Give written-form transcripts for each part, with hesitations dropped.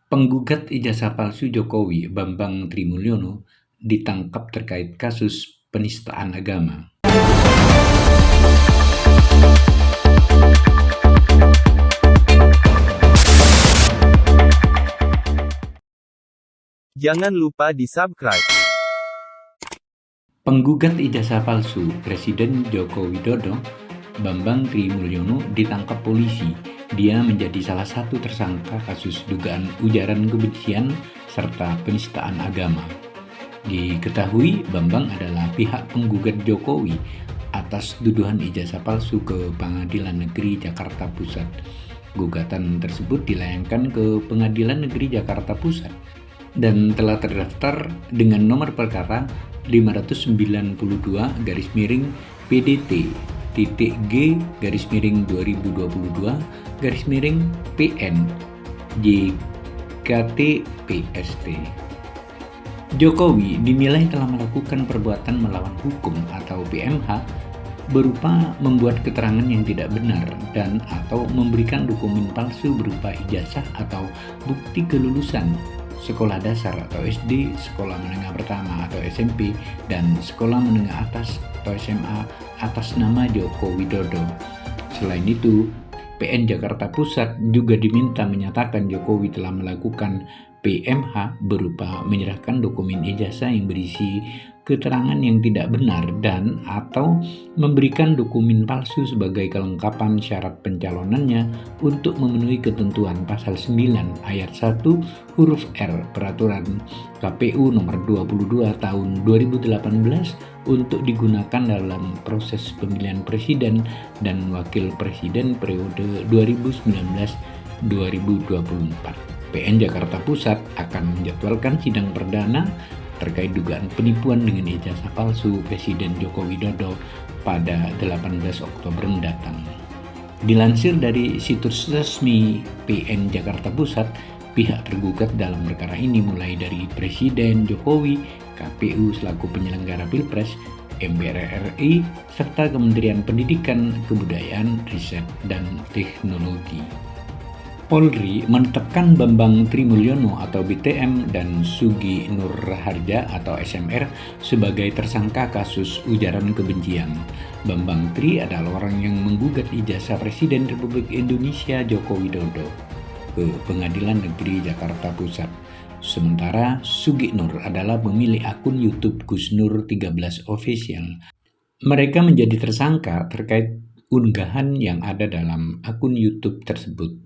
Penggugat ijazah palsu Jokowi, Bambang Trimulyono, ditangkap terkait kasus penistaan agama. Jangan lupa di-subscribe. Penggugat ijazah palsu Presiden Joko Widodo, Bambang Trimulyono, ditangkap polisi. Dia menjadi salah satu tersangka kasus dugaan ujaran kebencian serta penistaan agama. Diketahui Bambang adalah pihak penggugat Jokowi atas tuduhan ijazah palsu ke Pengadilan Negeri Jakarta Pusat. Gugatan tersebut dilayangkan ke Pengadilan Negeri Jakarta Pusat dan telah terdaftar dengan nomor perkara 509/PDT-G/2022/PN JKT-PST. Jokowi dinilai telah melakukan perbuatan melawan hukum atau PMH berupa membuat keterangan yang tidak benar dan atau memberikan dokumen palsu berupa ijazah atau bukti kelulusan sekolah dasar atau SD, sekolah menengah pertama atau SMP, dan sekolah menengah atas atau SMA atas nama Joko Widodo. Selain itu, PN Jakarta Pusat juga diminta menyatakan Jokowi telah melakukan PMH berupa menyerahkan dokumen ijazah yang berisi keterangan yang tidak benar dan atau memberikan dokumen palsu sebagai kelengkapan syarat pencalonannya untuk memenuhi ketentuan pasal 9 ayat 1 huruf R Peraturan KPU nomor 22 tahun 2018 untuk digunakan dalam proses pemilihan presiden dan wakil presiden periode 2019-2024. PN Jakarta Pusat akan menjadwalkan sidang perdana terkait dugaan penipuan dengan ijazah palsu Presiden Joko Widodo pada 18 Oktober mendatang. Dilansir dari situs resmi PN Jakarta Pusat, pihak tergugat dalam perkara ini mulai dari Presiden Jokowi, KPU selaku penyelenggara Pilpres, MPR RI, serta Kementerian Pendidikan, Kebudayaan, Riset, dan Teknologi. Polri menetapkan Bambang Trimulyono atau BTM dan Sugi Nur Harja atau SMR sebagai tersangka kasus ujaran kebencian. Bambang Tri adalah orang yang menggugat ijazah Presiden Republik Indonesia Joko Widodo ke Pengadilan Negeri Jakarta Pusat. Sementara Sugi Nur adalah pemilik akun YouTube Gus Nur 13 Official. Mereka menjadi tersangka terkait unggahan yang ada dalam akun YouTube tersebut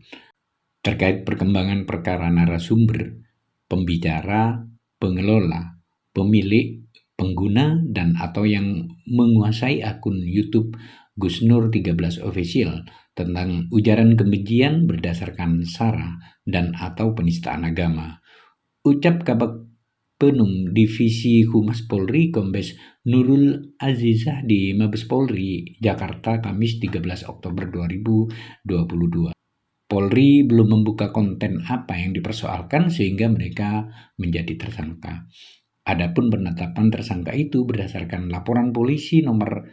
terkait perkembangan perkara narasumber, pembicara, pengelola, pemilik, pengguna, dan atau yang menguasai akun YouTube Gus Nur 13 Official tentang ujaran kebencian berdasarkan sara dan atau penistaan agama. Ucap Kabag Penum Divisi Humas Polri Kombes Nurul Azizah di Mabes Polri, Jakarta, Kamis 13 Oktober 2022. Polri belum membuka konten apa yang dipersoalkan sehingga mereka menjadi tersangka. Adapun penetapan tersangka itu berdasarkan laporan polisi nomor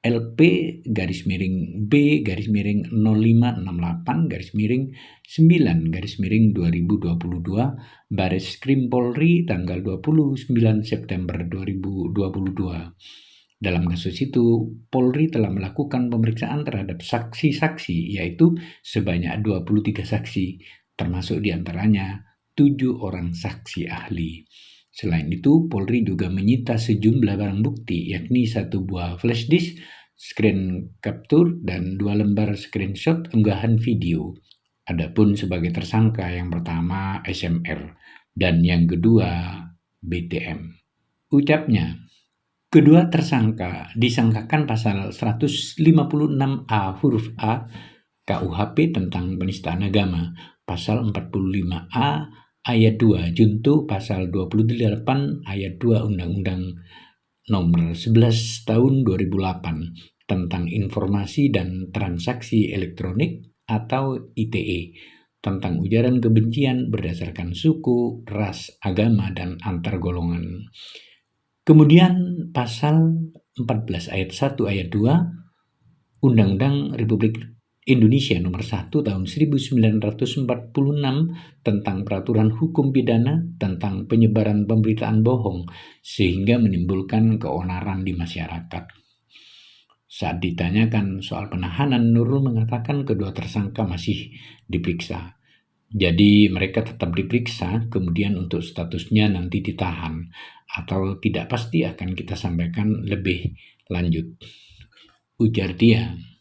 LP-0568-9-2022 Bareskrim Polri tanggal 29 September 2022. Dalam kasus itu, Polri telah melakukan pemeriksaan terhadap saksi-saksi, yaitu sebanyak 23 saksi, termasuk diantaranya 7 orang saksi ahli. Selain itu, Polri juga menyita sejumlah barang bukti, yakni 1 buah flash disk, screen capture, dan 2 lembar screenshot unggahan video. Adapun sebagai tersangka yang pertama SMR dan yang kedua BTM. Ucapnya, kedua tersangka disangkakan pasal 156A huruf A KUHP tentang penistaan agama, pasal 45A ayat 2 junto pasal 28 ayat 2 Undang-Undang nomor 11 tahun 2008 tentang informasi dan transaksi elektronik atau ITE tentang ujaran kebencian berdasarkan suku, ras, agama, dan antar golongan. Kemudian pasal 14 ayat 1 ayat 2 Undang-Undang Republik Indonesia Nomor 1 Tahun 1946 tentang peraturan hukum pidana tentang penyebaran pemberitaan bohong sehingga menimbulkan keonaran di masyarakat. Saat ditanyakan soal penahanan, Nurul mengatakan kedua tersangka masih diperiksa. Jadi mereka tetap diperiksa, kemudian untuk statusnya nanti ditahan atau tidak pasti akan kita sampaikan lebih lanjut, ujar dia.